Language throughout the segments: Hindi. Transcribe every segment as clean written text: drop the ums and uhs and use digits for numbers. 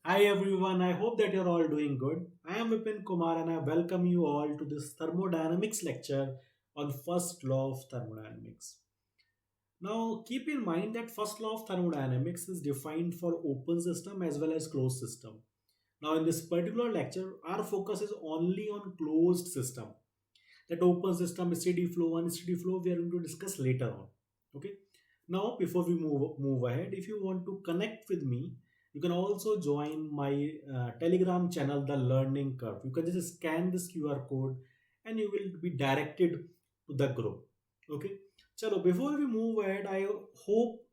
Hi everyone, I hope that you're all doing good. I am Vipin Kumar and I welcome you all to this thermodynamics lecture on first law of thermodynamics. Now, keep in mind that first law of thermodynamics is defined for open system as well as closed system. Now, in this particular lecture, our focus is only on closed system. That open system, steady flow, unsteady flow, we are going to discuss later on. Okay. Now, before we move ahead, if you want to connect with me, you can also join my Telegram channel, The Learning Curve. You can just scan this QR code, and you will be directed to the group. Okay. Chalo, before we move ahead, I hope,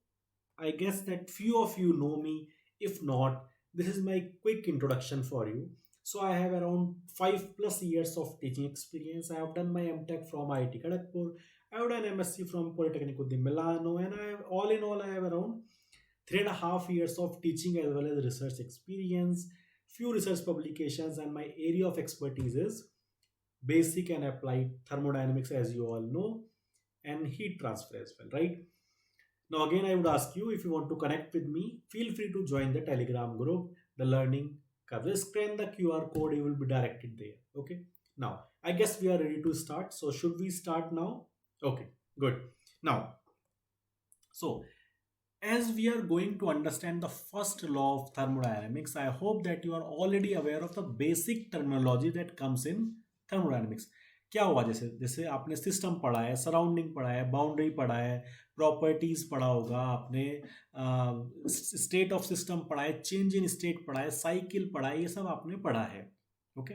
I guess that few of you know me. If not, this is my quick introduction for you. So I have around 5+ years of teaching experience. I have done my MTech from IIT Kharagpur. I have done MSc from Politecnico di Milano, and I have, all in all, I have around 3.5 years of teaching as well as research experience, few research publications, and my area of expertise is basic and applied thermodynamics, as you all know, and heat transfer as well, right? Now, again, I would ask you, if you want to connect with me, feel free to join the Telegram group, the Learning Curve. Just scan the QR code, you will be directed there. Okay. Now, I guess we are ready to start. So, should we start now? Okay, good. Now, so as we are going to understand the first law of thermodynamics, I hope that you are already aware of the basic terminology that comes in thermodynamics. क्या हुआ, जैसे जैसे आपने सिस्टम पढ़ा है, सराउंडिंग पढ़ा है, बाउंड्री पढ़ा है, प्रॉपर्टीज पढ़ा होगा आपने, स्टेट ऑफ सिस्टम पढ़ा है, चेंज इन स्टेट पढ़ा है, साइकिल पढ़ा है, ये सब आपने पढ़ा है. Okay,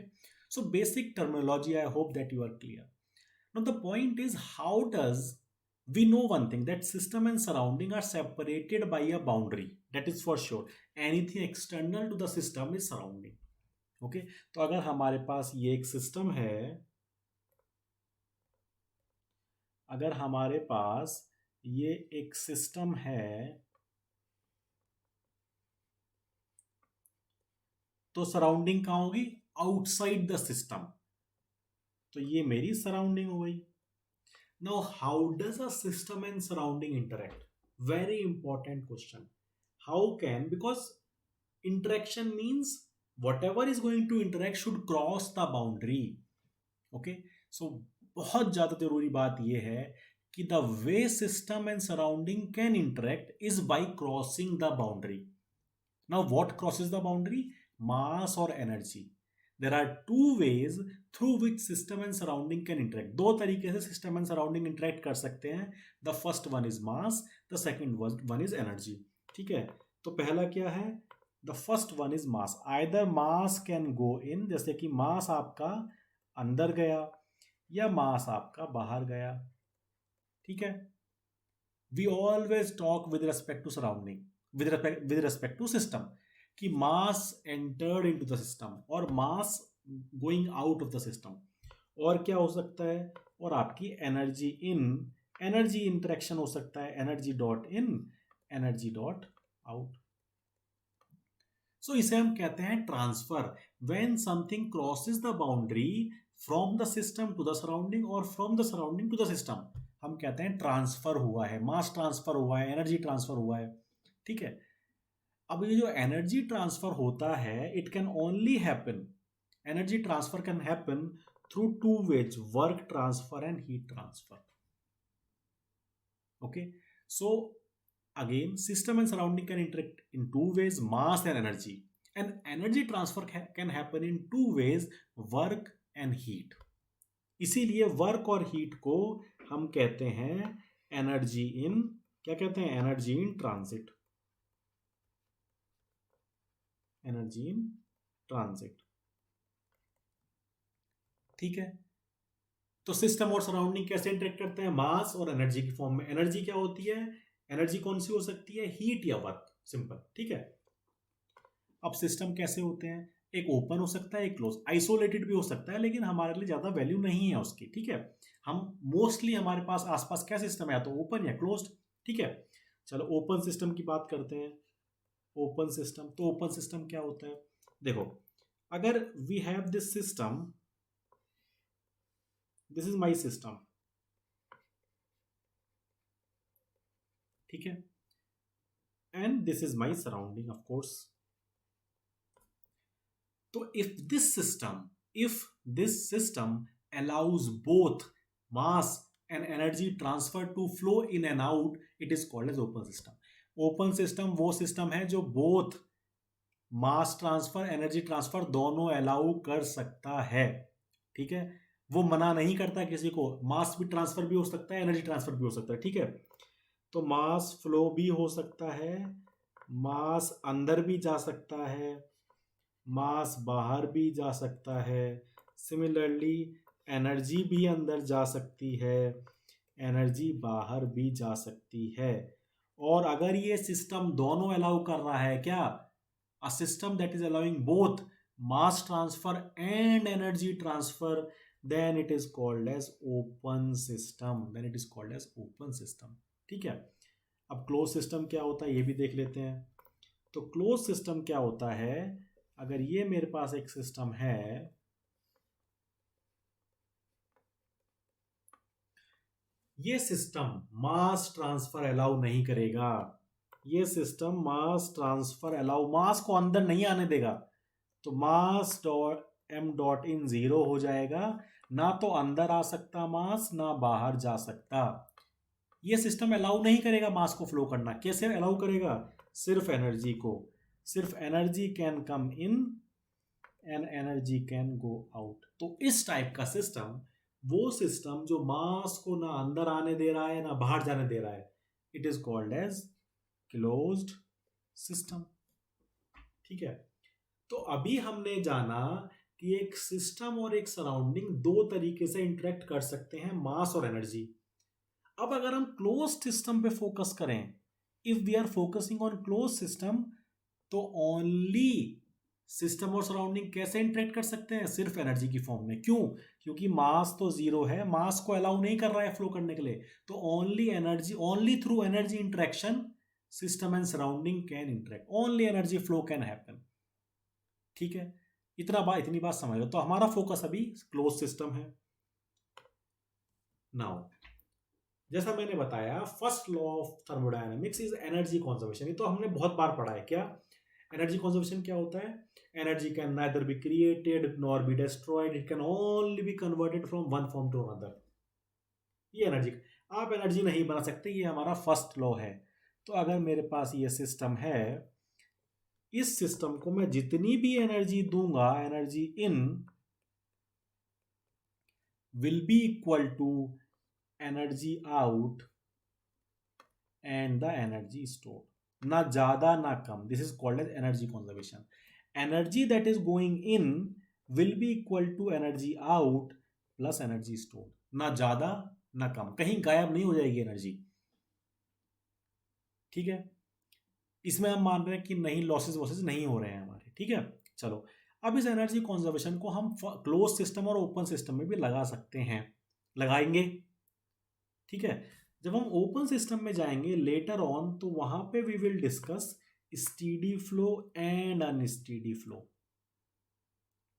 so basic terminology, I hope that you are clear. Now the point is, how does we know one thing, that system and surrounding are separated by a boundary. That is for sure. Anything external to the system is surrounding. Okay, तो अगर हमारे पास ये एक सिस्टम है, अगर हमारे पास ये एक सिस्टम है, तो सराउंडिंग कहाँ होगी? Outside the system. तो ये मेरी सराउंडिंग हो गई. Now, how does a system and surrounding interact? Very important question. How can? Because interaction means whatever is going to interact should cross the boundary. Okay. So, बहुत ज़्यादा जरूरी बात यह है कि the way system and surrounding can interact is by crossing the boundary. Now, what crosses the boundary? Mass or energy. There are two ways through which system and surrounding can interact. दो तरीके से system and surrounding interact कर सकते हैं. The first one is mass, the second one is energy. ठीक है, तो पहला क्या है? The first one is mass. Either mass can go in, जैसे कि mass आपका अंदर गया या mass आपका बाहर गया. ठीक है, we always talk with respect to surrounding, with respect to system, कि mass entered into the system और mass going out of the system. और क्या हो सकता है? और आपकी एनर्जी इन, एनर्जी इंटरेक्शन हो सकता है, energy dot in, energy dot out. So इसे हम कहते हैं transfer. When something crosses the boundary from the system to the surrounding और from the surrounding to the system, हम कहते हैं ट्रांसफर हुआ है, मास ट्रांसफर हुआ है, एनर्जी ट्रांसफर हुआ है. ठीक है, अब ये जो एनर्जी ट्रांसफर होता है, it can only happen, energy transfer can happen through two ways: work transfer and heat transfer. Okay, so again, system and surrounding can interact in two ways: mass and energy. And energy transfer can happen in two ways: work and heat. इसीलिए वर्क और हीट को हम कहते हैं एनर्जी इन, क्या कहते हैं? Energy in transit. Energy in transit. ठीक है, तो सिस्टम और सराउंडिंग कैसे इंटरेक्ट करते हैं? मास और एनर्जी की फॉर्म में. एनर्जी क्या होती है? एनर्जी कौन सी हो सकती है? हीट या वर्क. सिंपल. ठीक है, अब सिस्टम कैसे होते हैं? एक ओपन हो सकता है, एक क्लोज. आइसोलेटेड भी हो सकता है, लेकिन हमारे लिए ज्यादा वैल्यू नहीं है उसकी. ठीक है, हम मोस्टली हमारे पास आसपास क्या सिस्टम है? या तो ओपन या क्लोज. ठीक है, चलो ओपन सिस्टम की बात करते हैं. ओपन सिस्टम, तो ओपन सिस्टम क्या होता है? देखो, अगर we have this system, this is my system. ठीक है, and this is my surrounding of course. तो if this system allows both mass and energy transfer to flow in and out, it is called as open system. Open system वो सिस्टम है जो both mass transfer energy transfer दोनों अलाउ कर सकता है, ठीक है। वो मना नहीं करता किसी को, मास भी ट्रांसफर भी हो सकता है, एनर्जी ट्रांसफर भी हो सकता है, ठीक है। तो मास फ्लो भी हो सकता है, मास अंदर भी जा सकता है, मास बाहर भी जा सकता है। सिमिलरली एनर्जी भी अंदर जा सकती है, एनर्जी बाहर भी जा सकती है। और अगर ये सिस्टम दोनों अलाउ कर रहा है, क्या, a system that is allowing both mass transfer and energy transfer, then it is called as open system, ठीक है। अब क्लोज सिस्टम क्या होता है ये भी देख लेते हैं। तो क्लोज सिस्टम क्या होता है, अगर ये मेरे पास एक सिस्टम है, ये सिस्टम मास ट्रांसफर अलाउ नहीं करेगा, ये सिस्टम मास ट्रांसफर अलाउ, मास को अंदर नहीं आने देगा, तो मास डॉट एम डॉट इन 0 हो जाएगा, ना तो अंदर आ सकता मास, ना बाहर जा सकता। ये सिस्टम अलाउ नहीं करेगा मास को फ्लो करना। कैसे अलाउ करेगा, सिर्फ एनर्जी को, सिर्फ energy can come in and energy can go out. तो इस टाइप का सिस्टम, वो सिस्टम जो मास को ना अंदर आने दे रहा है ना बाहर जाने दे रहा है, it is called as closed system, ठीक है। तो अभी हमने जाना कि एक सिस्टम और एक सराउंडिंग दो तरीके से इंटरेक्ट कर सकते हैं, मास और एनर्जी। अब अगर हम क्लोज सिस्टम पे फोकस करें, if we are focusing on close system, तो ओनली सिस्टम और सराउंडिंग कैसे इंटरेक्ट कर सकते हैं, सिर्फ एनर्जी की फॉर्म में। क्यों, क्योंकि मास तो 0 है, मास को अलाउ नहीं कर रहा है फ्लो करने के लिए, तो only energy, only through energy interaction system and surrounding can interact, only energy flow can happen, ठीक है। इतनी बात समझ लो। तो हमारा फोकस अभी क्लोज सिस्टम है। नाउ जैसा मैंने बताया, first law of thermodynamics is energy conservation. ये तो हमने बहुत बार पढ़ा है। क्या एनर्जी कंजर्वेशन क्या होता है, energy can neither be created nor be destroyed, it can only be converted from one form to another. ये एनर्जी, आप एनर्जी नहीं बना सकते, ये हमारा फर्स्ट लॉ है। तो अगर मेरे पास ये सिस्टम है, इस सिस्टम को मैं जितनी भी एनर्जी दूंगा, energy in will be equal to energy out and the energy store, ना ज्यादा ना कम। This is called as energy conservation. Energy that is going in will be equal to energy out plus energy store, ना ज्यादा ना कम, कहीं गायब नहीं हो जाएगी एनर्जी, ठीक है। इसमें हम मान रहे हैं कि नहीं, लॉसेस वॉसेस नहीं हो रहे हैं हमारे, ठीक है। चलो, अब इस एनर्जी कंजर्वेशन को हम क्लोज सिस्टम और ओपन सिस्टम में भी लगा सकते हैं, लगाएंगे, ठीक है। जब हम ओपन सिस्टम में जाएंगे लेटर ऑन, तो वहां पे we will discuss steady flow and unsteady flow,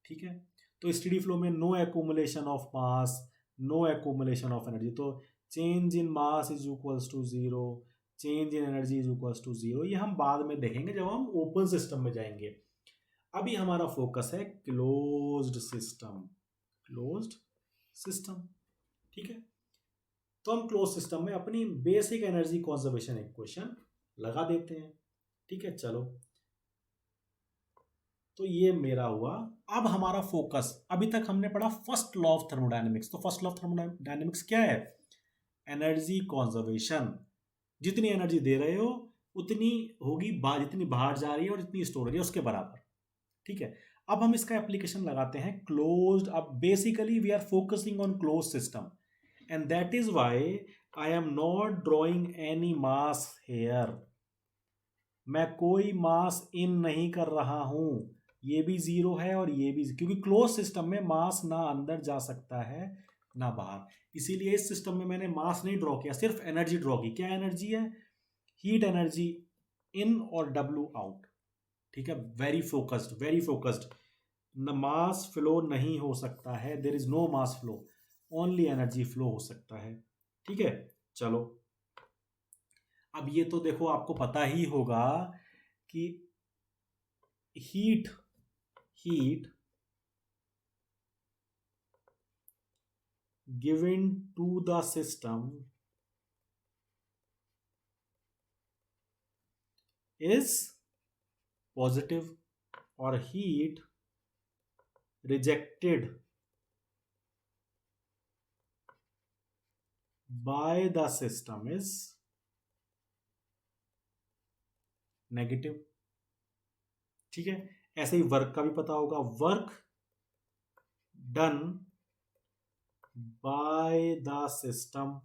ठीक है। तो स्टीडी फ्लो में no accumulation of mass, no accumulation of energy, तो change in mass is equals to 0, change in energy is equals to 0। ये हम बाद में देखेंगे जब हम ओपन सिस्टम में जाएंगे। अभी हमारा फोकस है क्लोज्ड सिस्टम, क्लोज्ड सिस्टम, ठीक है। तो हम क्लोज सिस्टम में अपनी बेसिक एनर्जी कंजर्वेशन इक्वेशन लगा देते हैं, ठीक है। चलो, तो ये मेरा हुआ। अब हमारा फोकस, अभी तक हमने पढ़ा फर्स्ट लॉ ऑफ थर्मोडायनेमिक्स। तो फर्स्ट लॉ ऑफ थर्मोडायनेमिक्स क्या है, एनर्जी कंजर्वेशन। जितनी एनर्जी दे रहे हो उतनी होगी, जितनी बाहर जा रही है और जितनी स्टोर हो रही है उसके बराबर, ठीक है। अब हम इसका एप्लीकेशन लगाते हैं क्लोज्ड। अब basically we are focusing on close system, and that is why I am not drawing any mass here. मैं कोई मास इन नहीं कर रहा हूं, ये भी 0 है और ये भी, क्योंकि क्लोज सिस्टम में मास ना अंदर जा सकता है ना बाहर, इसीलिए इस सिस्टम में मैंने मास नहीं ड्रॉ किया, सिर्फ एनर्जी ड्रॉ की। क्या एनर्जी है, हीट एनर्जी इन और W आउट, ठीक है। Very focused, very focused. न मास फ्लो नहीं हो सकता है, there is no mass flow, only energy flow हो सकता है, ठीक है। चलो, अब ये तो देखो आपको पता ही होगा कि heat heat given to the system is positive, or heat rejected by the system is negative. ठीक है, ऐसे ही वर्क का भी पता होगा, work done by the system,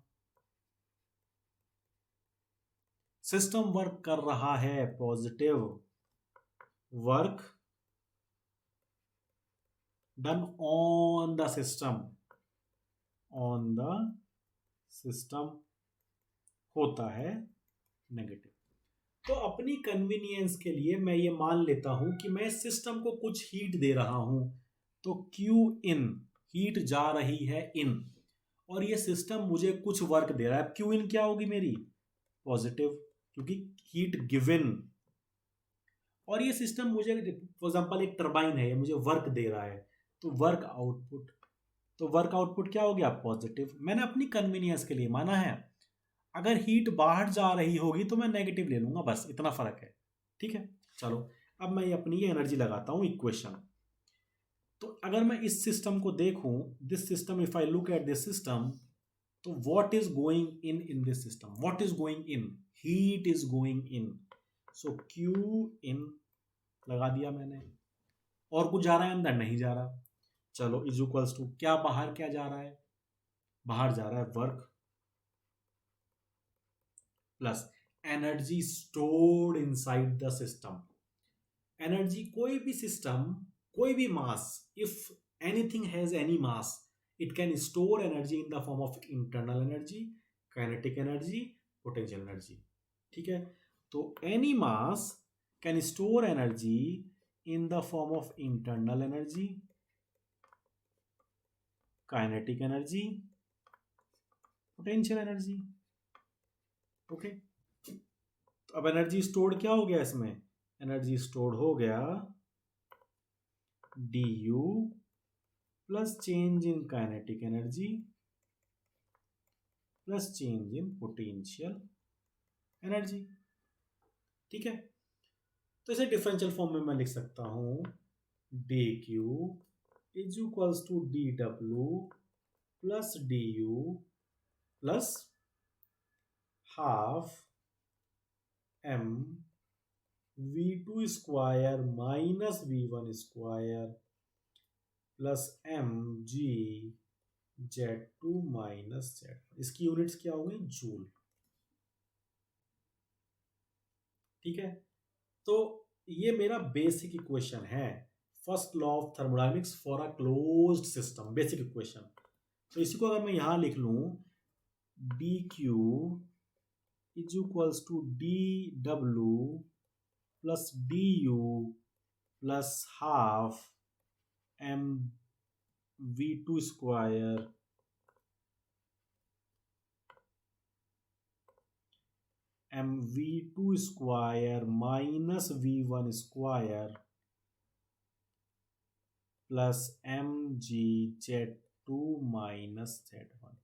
system work कर रहा है positive, work done on the system, on the system होता है नेगेटिव। तो अपनी कन्वीनियंस के लिए मैं ये मान लेता हूं कि मैं सिस्टम को कुछ हीट दे रहा हूं, तो Q इन, हीट जा रही है इन, और ये सिस्टम मुझे कुछ वर्क दे रहा है। Q इन क्या होगी मेरी, पॉजिटिव, क्योंकि हीट गिवन, और ये सिस्टम मुझे फॉर एग्जांपल एक टरबाइन है, ये मुझे वर्क दे रहा है, तो वर्क आउटपुट, तो वर्क आउटपुट क्या हो गया, पॉजिटिव। मैंने अपनी कन्वीनियंस के लिए माना है, अगर हीट बाहर जा रही होगी तो मैं नेगेटिव ले लूंगा, बस इतना फर्क है। ठीक है, चलो अब मैं अपनी ये एनर्जी लगाता हूं इक्वेशन। तो अगर मैं इस सिस्टम को देखूं, this system, if I look at this system, तो what is going in this system, what is going in, heat is going in, so Q in लगा दिया मैंने, और कुछ जा रहा है अंदर, नहीं जा रहा। चलो इज इक्वल्स टू, क्या बाहर क्या जा रहा है, बाहर जा रहा है work plus energy stored inside the system. Energy, कोई भी सिस्टम, कोई भी mass, if anything has any mass, it can store energy in the form of internal energy, kinetic energy, potential energy. ठीक है, तो any mass can store energy in the form of internal energy, kinetic energy, potential energy. Okay, तो अब एनर्जी स्टोर्ड क्या हो गया इसमें, एनर्जी स्टोर्ड हो गया du plus change in kinetic energy plus change in potential energy. ठीक है, तो इसे डिफरेंशियल फॉर्म में मैं लिख सकता हूं, dq is equals to dw plus du plus half m v2 square minus v1 square plus mg z2 minus z1। इसकी यूनिट्स क्या होंगी, जूल। ठीक है, तो ये मेरा बेसिक इक्वेशन है, first law of thermodynamics for a closed system, basic equation. तो इसी को अगर मैं यहां लिख लूं, dq is equals to dw plus du plus half m v2 square mv2 square minus v1 square plus mgz2 minus z1।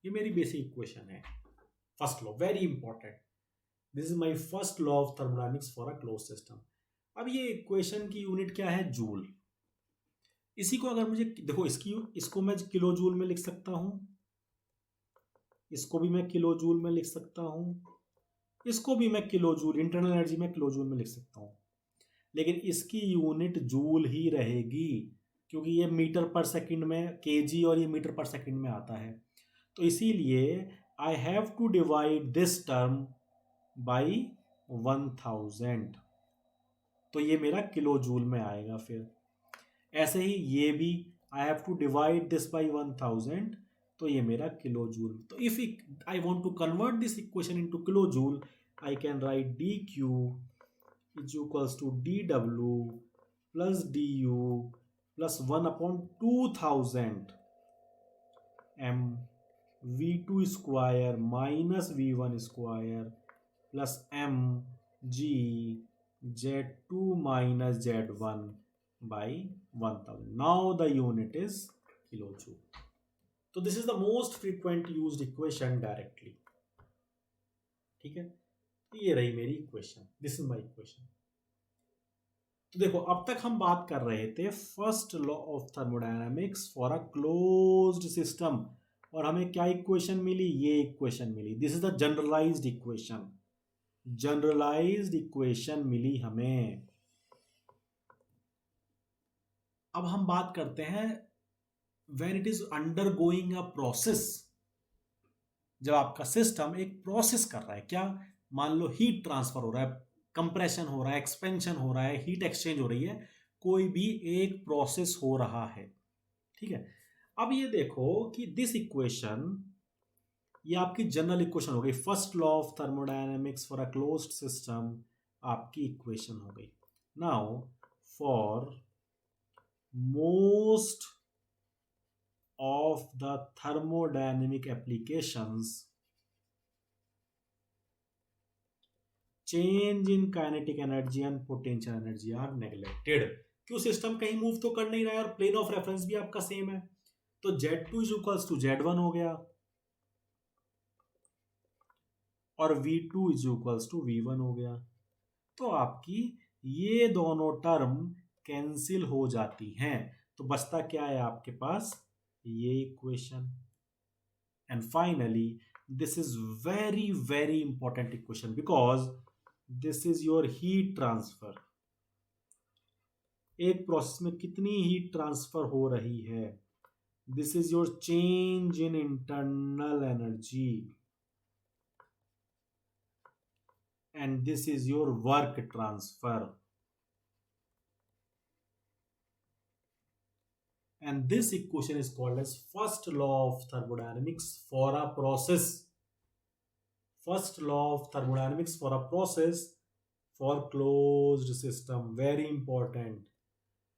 ये मेरी बेसिक इक्वेशन है, first law, very important. This is my first law of thermodynamics for a close system. अब ये इक्वेशन की यूनिट क्या है, जूल। इसी को अगर मुझे देखो, इसको मैं किलो जूल में लिख सकता हूं, इसको भी मैं किलो जूल में लिख सकता हूं, इसको भी मैं किलो जूल, इंटरनल एनर्जी में किलो जूल में लिख सकता हूं, लेकिन इसकी यूनिट जूल ही रहेगी, क्योंकि ये मीटर पर सेकंड में केजी और ये मीटर पर सेकंड में आता है। तो इसीलिए I have to divide this term by 1000, तो ये मेरा किलो जूल में आएगा। फिर ऐसे ही ये भी I have to divide this by 1000, तो ये मेरा किलो जूल। तो if I want to convert this equation into kilo joule, I can write dq is equals to dw plus du plus 1 upon 2000 m v2 square minus v1 square plus m g z2 minus z1 by 1000. Now the unit is kilojoule. So this is the most frequent used equation directly. ठीक है, तो ये रही मेरी equation, this is my equation. तो देखो अब तक हम बात कर रहे थे first law of thermodynamics for a closed system, और हमें क्या इक्वेशन मिली, ये इक्वेशन मिली. This is the generalized equation, generalized equation मिली हमें. अब हम बात करते हैं when it is undergoing a process. जब आपका सिस्टम एक प्रोसेस कर रहा है, क्या, मान लो हीट ट्रांसफर हो रहा है, कंप्रेशन हो रहा है, एक्सपेंशन हो रहा है, हीट एक्सचेंज हो रही है, कोई भी एक प्रोसेस हो रहा है. ठीक है, अब ये देखो कि दिस इक्वेशन, ये आपकी जनरल इक्वेशन हो गई. First law of thermodynamics for a closed system आपकी इक्वेशन हो गई. Now for most of the thermodynamic applications, change in kinetic energy and potential energy are neglected. क्यों, सिस्टम कहीं मूव तो कर नहीं रहा है और प्लेन ऑफ रेफरेंस भी आपका सेम है. तो Z2 is equals to Z1 हो गया और V2 is equals to V1 हो गया. तो आपकी ये दोनों टर्म कैंसिल हो जाती हैं. तो बचता क्या है आपके पास, ये equation. And finally this is very very important equation because this is your heat transfer. एक प्रोसेस में कितनी हीट ट्रांसफर हो रही है, this is your change in internal energy and this is your work transfer. And this equation is called as first law of thermodynamics for a process. First law of thermodynamics for a process for closed system. Very important.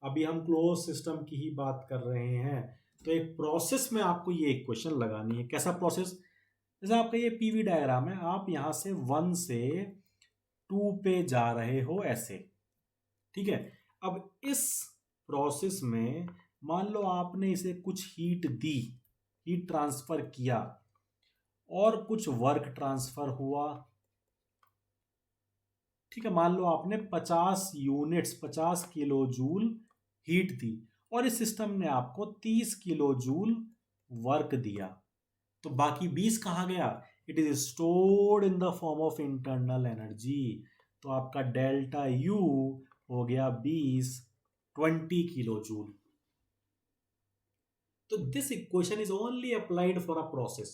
अभी हम क्लोज सिस्टम की ही बात कर रहे हैं. तो एक प्रोसेस में आपको ये इक्वेशन लगानी है. कैसा प्रोसेस, जैसे आपका ये पीवी डायग्राम है, आप यहां से 1 से 2 पे जा रहे हो ऐसे. ठीक है, अब इस प्रोसेस में मान लो आपने इसे कुछ हीट दी, हीट ट्रांसफर किया और कुछ वर्क ट्रांसफर हुआ. ठीक है, मान लो आपने 50 यूनिट्स 50 किलो जूल हीट दी और इस सिस्टम ने आपको 30 किलो जूल वर्क दिया. तो बाकी 20 कहाँ गया, it is stored in the form of internal energy. तो आपका डेल्टा यू हो गया 20 किलो जूल. तो this equation is only applied for a process.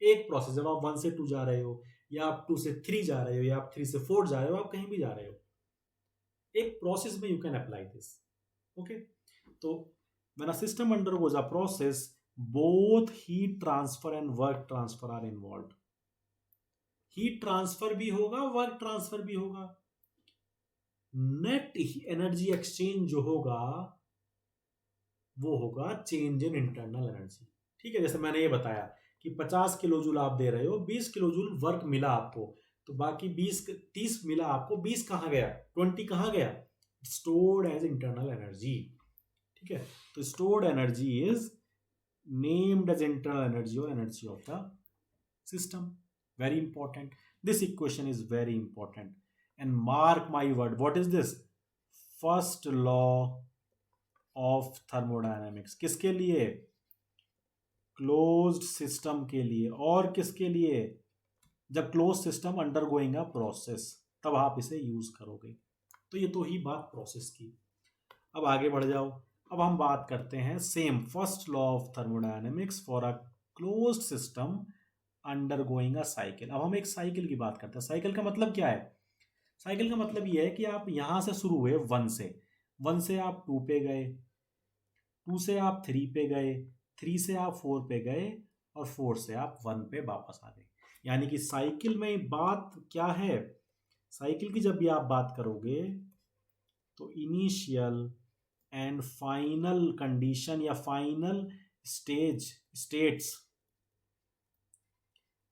एक प्रोसेस, जब आप 1 से 2 जा रहे हो या आप 2 से 3 जा रहे हो या आप 3 से 4 जा रहे हो, आप कहीं भी जा रहे हो, एक प्रोसेस में you can apply this. Okay, तो when a system undergoes a process, both heat transfer and work transfer are involve. Heat transfer भी होगा, वर्क ट्रांसफर भी होगा. नेट एनर्जी एक्सचेंज जो होगा वो होगा चेंज इन इंटरनल एनर्जी. ठीक है, जैसे मैंने ये बताया कि 50 किलो जूल आप दे रहे हो, 20 किलो जूल वर्क मिला आपको, तो बाकी 30 मिला आपको, 20 कहाँ गया, 20 कहाँ गया, स्टोर्ड एज इंटरनल एनर्जी. ठीक है, तो stored energy is named as internal energy और energy of the system. Very important, this equation is very important. And mark my word, what is this, first law of thermodynamics. किसके लिए, क्लोज्ड सिस्टम के लिए. और किसके लिए, जब close system undergoing a process, तब आप इसे यूज करोगे. तो ये तो ही बात प्रोसेस की. अब आगे बढ़ जाओ. अब हम बात करते हैं same first law of thermodynamics for a closed system undergoing a cycle. अब हम एक साइकिल की बात करते हैं. साइकिल का मतलब क्या है, साइकिल का मतलब ये है कि आप यहां से शुरू हुए 1 से आप 2 पे गए, 2 से आप 3 पे गए, 3 से आप 4 पे गए और 4 से आप 1 पे वापस आ गए. यानी कि साइकिल में बात क्या है, साइकिल की जब भी आप बात करोगे तो इनिशियल एंड फाइनल कंडीशन या फाइनल स्टेट्स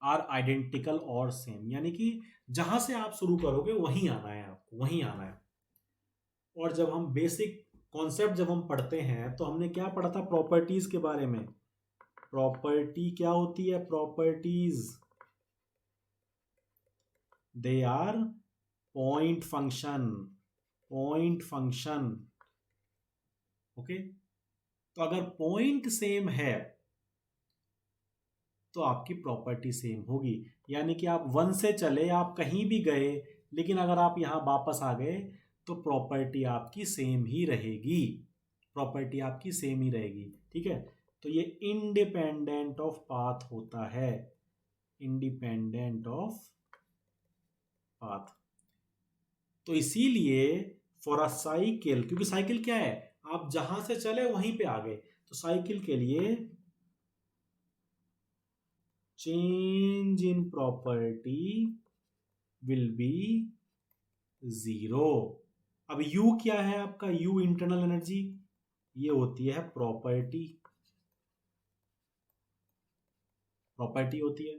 आर आइडेंटिकल और सेम. यानी कि जहां से आप शुरू करोगे वहीं आना है, आपको वहीं आना है. और जब हम बेसिक कॉन्सेप्ट जब हम पढ़ते हैं तो हमने क्या पढ़ा था प्रॉपर्टीज के बारे में। प्रॉपर्टी क्या होती है? Properties they are point function, point function. Okay, तो अगर पॉइंट सेम है तो आपकी प्रॉपर्टी सेम होगी। यानी कि आप 1 से चले, आप कहीं भी गए, लेकिन अगर आप यहां वापस आ गए तो प्रॉपर्टी आपकी सेम ही रहेगी, प्रॉपर्टी आपकी सेम ही रहेगी। ठीक है, तो ये इंडिपेंडेंट ऑफ पाथ होता है, इंडिपेंडेंट ऑफ पाथ। तो इसीलिए फॉर अ साइकिल, क्योंकि साइकिल क्या है, आप जहां से चले वहीं पे आ गए, तो साइकिल के लिए change in property will be 0। अब U क्या है आपका? U इंटरनल एनर्जी, ये होती है प्रॉपर्टी, प्रॉपर्टी होती है।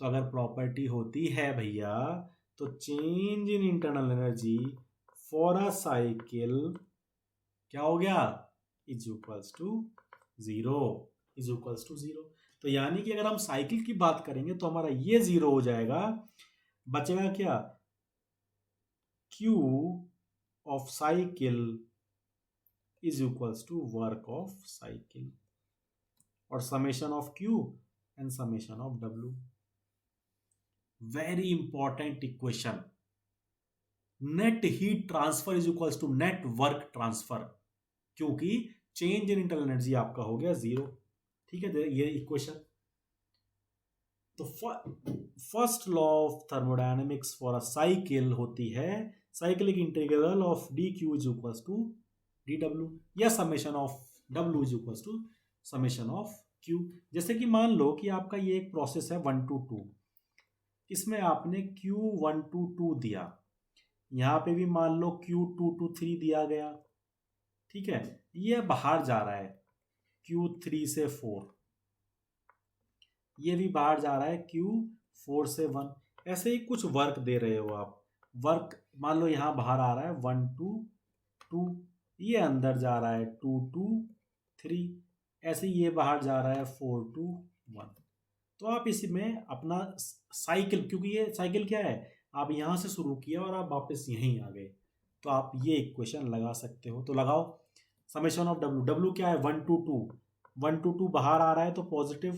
तो अगर प्रॉपर्टी होती है भैया, तो change in internal energy for a cycle क्या हो गया? Is equals to 0, is equals to 0। तो यानी कि अगर हम साइकिल की बात करेंगे तो हमारा ये 0 हो जाएगा, बचेगा क्या? Q of cycle is equals to work of cycle, और summation of Q and summation of W। Very important equation. Net heat transfer is equals to net work transfer, क्योंकि चेंज इन इंटरनल एनर्जी आपका हो गया 0। ठीक है, ये इक्वेशन। तो first law of thermodynamics for a cycle होती है cyclic integral of D Q is equals to D W, या summation of W is equals to summation of Q. जैसे कि मान लो कि आपका ये एक प्रोसेस है 1 to 2, इसमें आपने Q1 to 2 दिया, यहां पे भी मान लो Q2 to 3 दिया गया। ठीक है, ये बाहर जा रहा है Q3 से 4, ये भी बाहर जा रहा है Q4 से 1। ऐसे ही कुछ वर्क दे रहे हो आप, वर्क मान लो यहाँ बाहर आ रहा है 1 to 2, ये अंदर जा रहा है 2 to 3, ऐसे ही ये बाहर जा रहा है 4 to 1। तो आप इसमें अपना साइकिल, क्योंकि ये साइकिल क्या है, आप यहाँ से शुरू किया और आप वापस यहीं आ गए, तो आप ये इक्वेशन लगा सकते हो। तो लगाओ समेशन ऑफ डब्ल्यू, डब्ल्यू क्या है 1 to 2, 1 to 2 बाहर आ रहा है तो पॉजिटिव,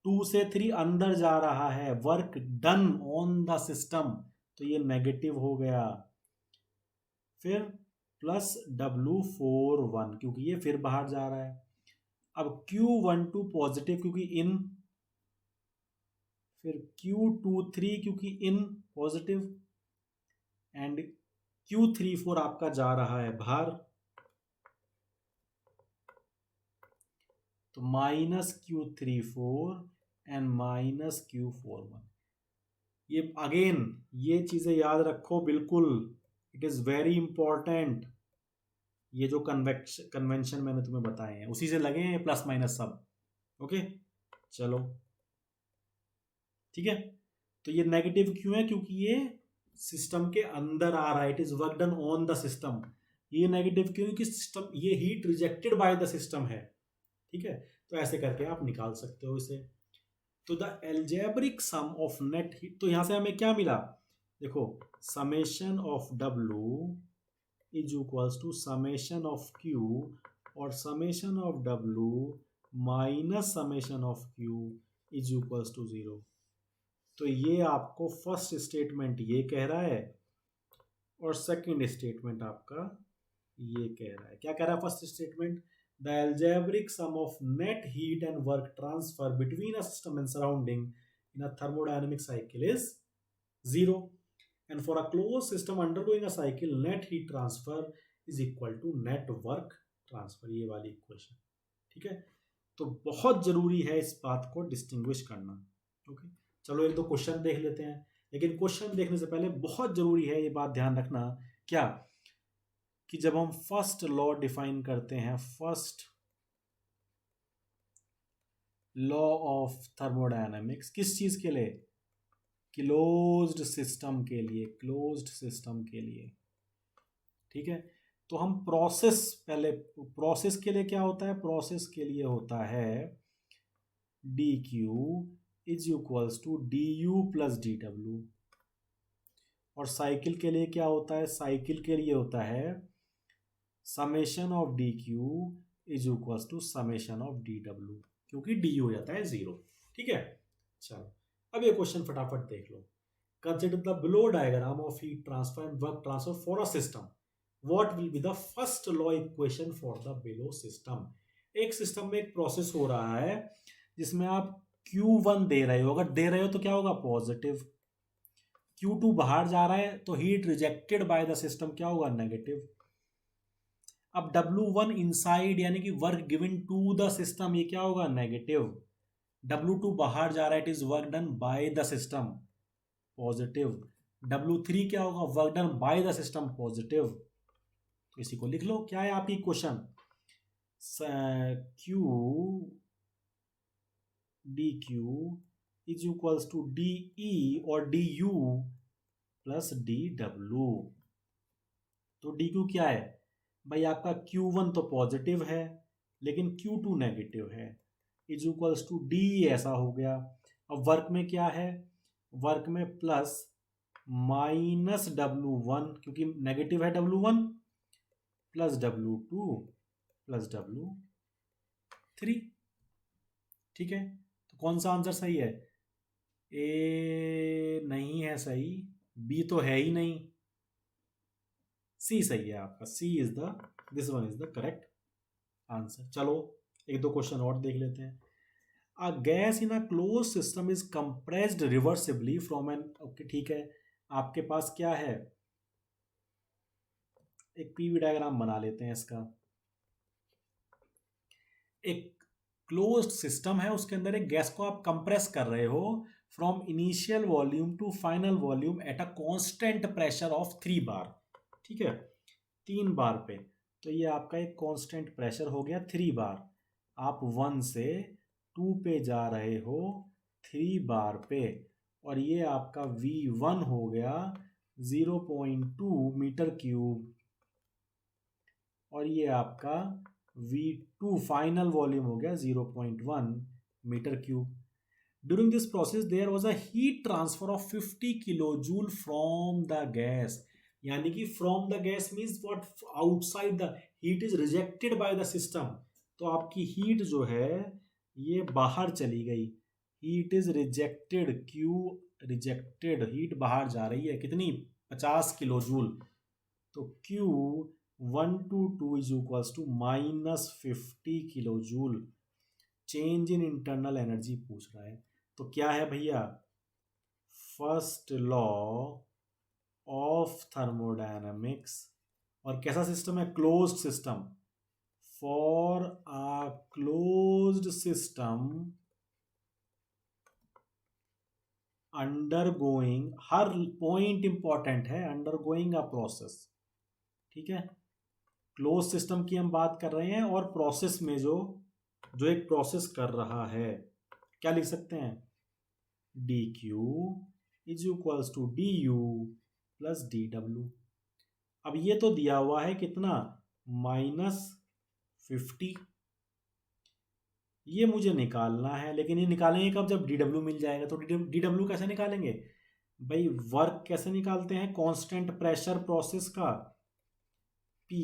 2 से 3 अंदर जा रहा है, work done on the system, तो ये नेगेटिव हो गया। फिर प्लस W4 1, क्योंकि ये फिर बाहर जा रहा है। अब Q12 पॉजिटिव क्योंकि इन, फिर Q23 क्योंकि इन पॉजिटिव, एंड Q34 आपका जा रहा है बाहर, तो -Q34 एंड -Q41। ये अगेन ये चीजें याद रखो बिल्कुल, इट इज वेरी इंपॉर्टेंट। ये जो कन्वेंशन मैंने तुम्हें बताए हैं उसी से लगे हैं प्लस माइनस सब। ओके, चलो ठीक है। तो ये नेगेटिव क्यों है? क्योंकि ये सिस्टम के अंदर आ रहा है, it is work done on the system. ये नेगेटिव क्यों? क्योंकि सिस्टम, ये heat rejected by the system है। ठीक है, तो ऐसे करके आप निकाल सकते हो इसे। तो the algebraic sum of net heat, तो यहां से हमें क्या मिला? देखो, summation of W is equals to summation of Q और summation of W minus summation of Q is equals to 0। तो ये आपको फर्स्ट स्टेटमेंट ये कह रहा है और सेकंड स्टेटमेंट आपका ये कह रहा है। क्या कह रहा है first statement? The algebraic sum of net heat and work transfer between a system and surrounding in a thermodynamic cycle is 0, and for a closed system undergoing a cycle net heat transfer is equal to net work transfer, ये वाली इक्वेशन। ठीक है, तो बहुत जरूरी है इस बात को डिस्टिंग्विश करना। ओके, चलो एक दो क्वेश्चन देख लेते हैं, लेकिन क्वेश्चन देखने से पहले बहुत जरूरी है ये बात ध्यान रखना, क्या कि जब हम फर्स्ट लॉ डिफाइन करते हैं, फर्स्ट लॉ ऑफ थर्मोडायनामिक्स, किस चीज के लिए? क्लोज्ड सिस्टम के लिए, क्लोज्ड सिस्टम के लिए। ठीक है। तो हम प्रोसेस, पहले प्रोसेस के लिए क्या होता है, प्रोसेस के लिए होता है D Q is equals to D U plus D W. और साइकिल के लिए क्या होता है, साइकिल के लिए होता है summation of D Q is equals to summation of D W, क्योंकि डी हो जाता है जीरो। ठीक है। चलो अब ये क्वेश्चन फटाफट देख लो। Consider the below diagram of heat transfer and work transfer for a system, what will be the first law equation for the below system. एक सिस्टम में एक प्रोसेस हो रहा है जिसमें आप Q1 दे रहे हो, अगर दे रहे हो तो क्या होगा, पॉजिटिव। Q2 बाहर जा रहा है तो heat rejected by the system क्या होगा, नेगेटिव। अब W1 इनसाइड यानी कि work given to the system, ये क्या होगा, नेगेटिव। W2 बाहर जा रहा है, it is work done by the system, positive. W3 क्या होगा, work done by the system, positive. तो इसी को लिख लो, क्या है आपकी question, Q D Q is equals to D E और D U plus D W. तो डी क्यू क्या है भाई, आपका Q1 तो पॉजिटिव है लेकिन Q2 नेगेटिव है, इज इक्वल्स टू डी ऐसा हो गया। अब वर्क में क्या है, वर्क में प्लस माइनस W1, क्योंकि नेगेटिव है W1, plus W2 plus W3। ठीक है। तो कौन सा आंसर सही है, ए नहीं है सही, बी तो है ही नहीं, सी सही है आपका, C is the, this one is the correct answer. चलो एक दो क्वेश्चन और देख लेते हैं। A gas in a close system is compressed reversibly from N, okay ठीक है, आपके पास क्या है, एक पीवी डायग्राम बना लेते हैं इसका। एक क्लोज्ड सिस्टम है, उसके अंदर एक गैस को आप कंप्रेस कर रहे हो from initial volume to final volume at a constant pressure of 3 bar. ठीक है, 3 बार पे, तो ये आपका एक कांस्टेंट प्रेशर हो गया 3 बार। आप 1 से 2 पे जा रहे हो 3 बार पे, और ये आपका V1 हो गया 0.2 मीटर क्यूब, और ये आपका V2 फाइनल वॉल्यूम हो गया 0.1 metre cube. During this process there was a heat transfer of 50 kilo joule from the gas, यानी कि from the gas means what, outside the, heat is rejected by the system. तो आपकी हीट जो है ये बाहर चली गई, heat is rejected, Q rejected, heat बाहर जा रही है, कितनी, 50 किलो जूल। तो Q 1 to 2 is equals to -50 kilo joule. Change in internal energy पूछ रहा है, तो क्या है भैया, फर्स्ट लॉ ऑफ थर्मोडायनामिक्स। और कैसा सिस्टम है, closed system. For a closed system undergoing, her point important है, अंडरगोइंग अ प्रोसेस। ठीक है, क्लोज सिस्टम की हम बात कर रहे हैं, और प्रोसेस में जो जो एक प्रोसेस कर रहा है, क्या लिख सकते हैं, D Q is equals to D U plus D W. अब ये तो दिया हुआ है कितना, -50, ये मुझे निकालना है, लेकिन ये निकालेंगे कब, जब डी डब्ल्यू मिल जाएगा। तो डी डब्ल्यू कैसे निकालेंगे भाई, वर्क कैसे निकालते हैं, कांस्टेंट प्रेशर प्रोसेस का, P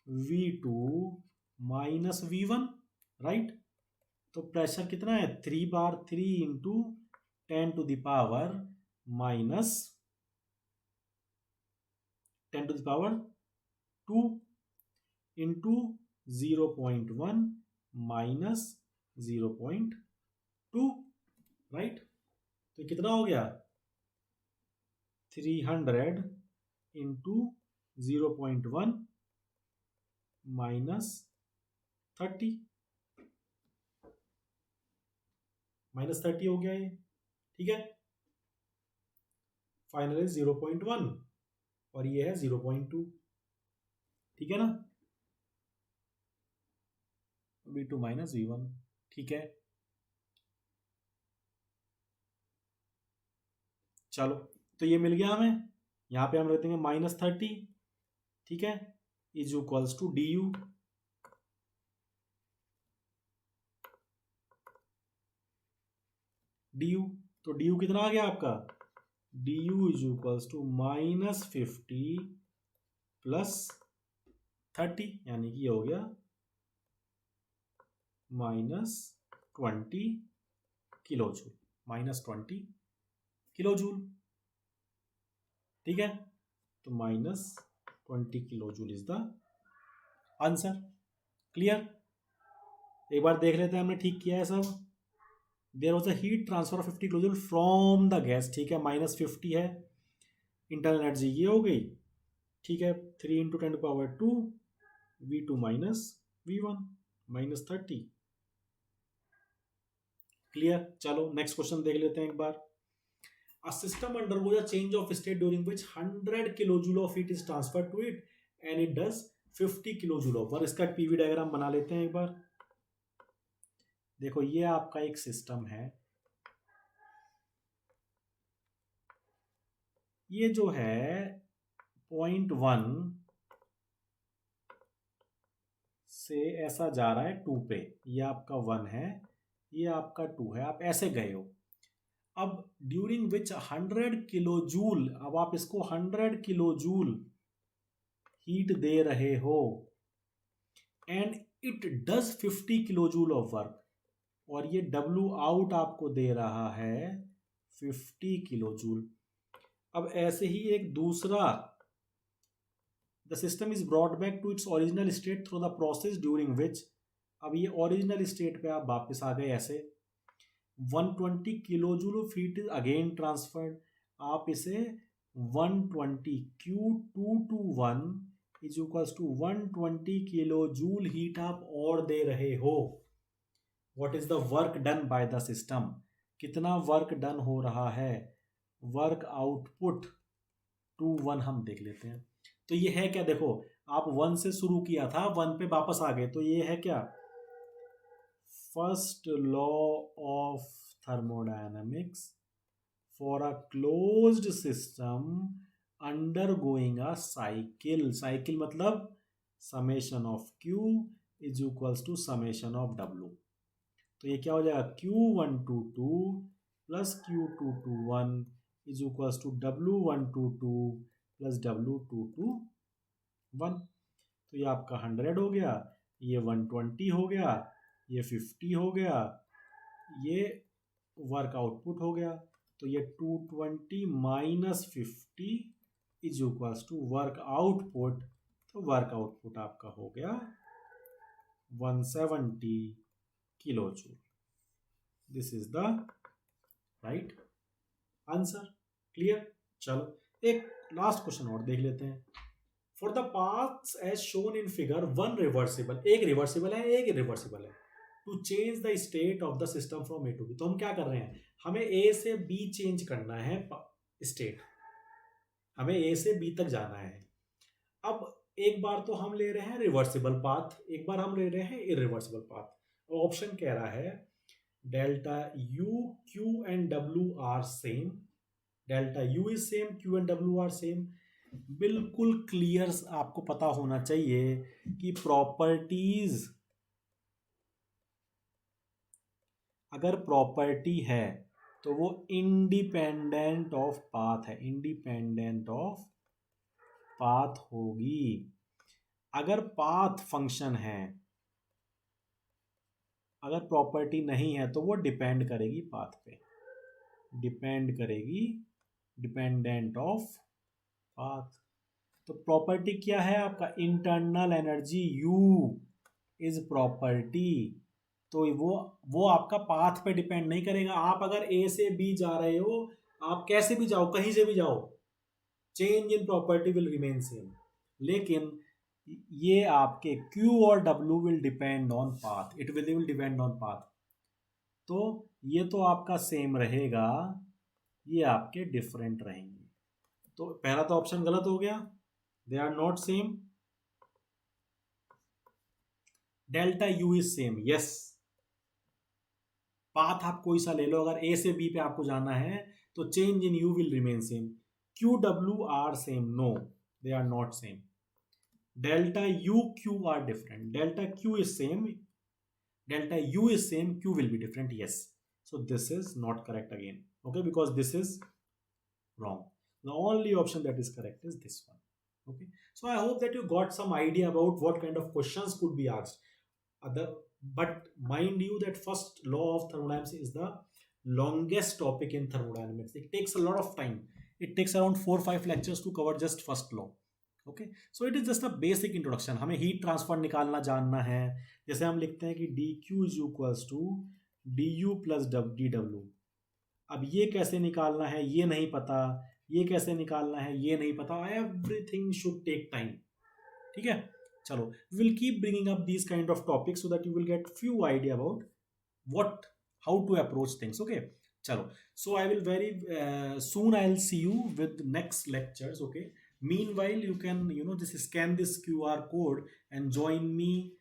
V2 minus V1, right. तो प्रेशर कितना है, 3 बार, 3 into 10⁻⁻² minus 10⁻² into 0.1 minus 0.2, right. तो कितना हो गया, 300 इंटू 0.1 माइनस 30, -30 हो गया ये। ठीक है, फाइनली 0.1 और ये है 0.2। ठीक है ना, V2 माइनस V1। ठीक है, चलो तो ये मिल गया हमें। यहाँ पे हम रख देंगे -30 ठीक है, is equals to D U. D U, तो डी यू कितना आ गया आपका, D U is equals to -50 +30, यानी कि ये हो गया -20 किलो जूल, -20 किलो जूल। ठीक है, तो -20 kilo joule is the answer. Clear, एक बार देख लेते हैं हमने ठीक किया है सब। There was a heat transfer of 50 kilo joule from the gas, ठीक है, -50 है, इंटरनल एनर्जी ये हो गई, ठीक है, 3 × 10⁻², V2 - V1 -30। क्लियर, चलो नेक्स्ट क्वेश्चन देख लेते हैं एक बार। A system undergoes a change of state during which 100 kilojoule of heat is transferred to it and it does 50 kilojoule of work। इसका पीवी डायग्राम बना लेते हैं एक बार। देखो ये आपका एक सिस्टम है, ये जो है पॉइंट 1 से ऐसा जा रहा है 2 पे, ये आपका 1 है, ये आपका 2 है, आप ऐसे गए हो। अब ड्यूरिंग विच 100 किलो जूल, अब आप इसको 100 किलो जूल हीट दे रहे हो and it does 50 kilo joule of work, और ये W आउट आपको दे रहा है 50 किलो जूल। अब ऐसे ही एक दूसरा, the system is brought back to its original state through the process during which, अब ये ओरिजिनल स्टेट पे आप वापस आ गए ऐसे, 120 kilo joule of heat is again transferred, आप इसे 120 Q2 is equals to 120 kilo joule heat आप और दे रहे हो। What is the work done by the system, कितना वर्क डन हो रहा है, वर्क आउटपुट 2 1 हम देख लेते हैं। तो ये है क्या, देखो आप 1 से शुरू किया था, 1 पे वापस आ गए, तो ये है क्या, first law of thermodynamics for a closed system undergoing a cycle. Cycle मतलब summation of Q is equals to summation of W। तो ये क्या हो जाएगा, Q122 + Q221 is equals to W122 + W221। तो ये आपका 100 हो गया, ये 120 हो गया, ये 50 हो गया, ये वर्क आउटपुट हो गया। तो ये 220 - 50 is equals to work output, तो वर्क आउटपुट आपका हो गया 170 kilo joule. This is the right answer. Clear, चलो एक लास्ट क्वेश्चन और देख लेते हैं। For the paths as shown in figure, one reversible, एक रिवर्सिबल है एक इरिवर्सिबल है, to change the state of the system from A to B. तो हम क्या कर रहे हैं, हमें ए से बी चेंज करना है स्टेट, हमें ए से बी तक जाना है। अब एक बार तो हम ले रहे हैं रिवर्सिबल पाथ, एक बार हम ले रहे हैं इरिवर्सिबल पाथ। ऑप्शन कह रहा है delta U Q and W are same, delta U is same, Q and W are same. बिल्कुल क्लियर आपको पता होना चाहिए कि प्रॉपर्टीज, अगर प्रॉपर्टी है तो वो इंडिपेंडेंट ऑफ पाथ है, इंडिपेंडेंट ऑफ पाथ होगी। अगर पाथ फंक्शन है, अगर प्रॉपर्टी नहीं है तो वो डिपेंड करेगी पाथ पे, डिपेंड करेगी, डिपेंडेंट ऑफ पाथ। तो प्रॉपर्टी क्या है आपका, internal energy U is property. तो वो आपका पाथ पे डिपेंड नहीं करेगा। आप अगर A से B जा रहे हो, आप कैसे भी जाओ, कहीं से भी जाओ, change in property will remain same. लेकिन ये आपके Q और W will depend on path, it will depend on path. तो ये तो आपका सेम रहेगा, ये आपके डिफरेंट रहेंगे। तो पहला तो ऑप्शन गलत हो गया, they are not same. Delta U is same, yes. Path आप कोई सा ले लो, अगर A से B पे आपको जाना है तो change in U will remain same. Q W are same, no they are not same. delta u q are different. Delta q is same, delta u is same, q will be different. Yes, so this is not correct again. Okay, because this is wrong. The only option that is correct is this one. Okay, so I hope that you got some idea about what kind of questions could be asked. Other, but mind you that first law of thermodynamics is the longest topic in thermodynamics. It takes a lot of time. It takes around 4 or 5 lectures to cover just first law. Okay, so it is just a basic introduction. हमें हीट ट्रांसफर निकालना जानना है. जैसे हम लिखते हैं कि D Q is equals to D U plus D W. अब ये कैसे निकालना है ये नहीं पता, ये कैसे निकालना है ये नहीं पता. Everything should take time. ठीक है, चलो, will keep bringing up these kind of topics so that you will get few idea about what how to approach things. Okay, chalo, so I will very soon I'll see you with next lectures. Okay, meanwhile you can, this scan this QR code and join me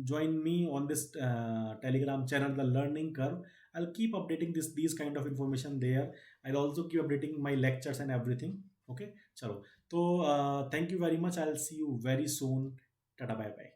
join me on this Telegram channel, the learning curve. I'll keep updating these kind of information there. I'll also keep updating my lectures and everything. Okay, chalo, so thank you very much. I'll see you very soon. Tata, bye bye.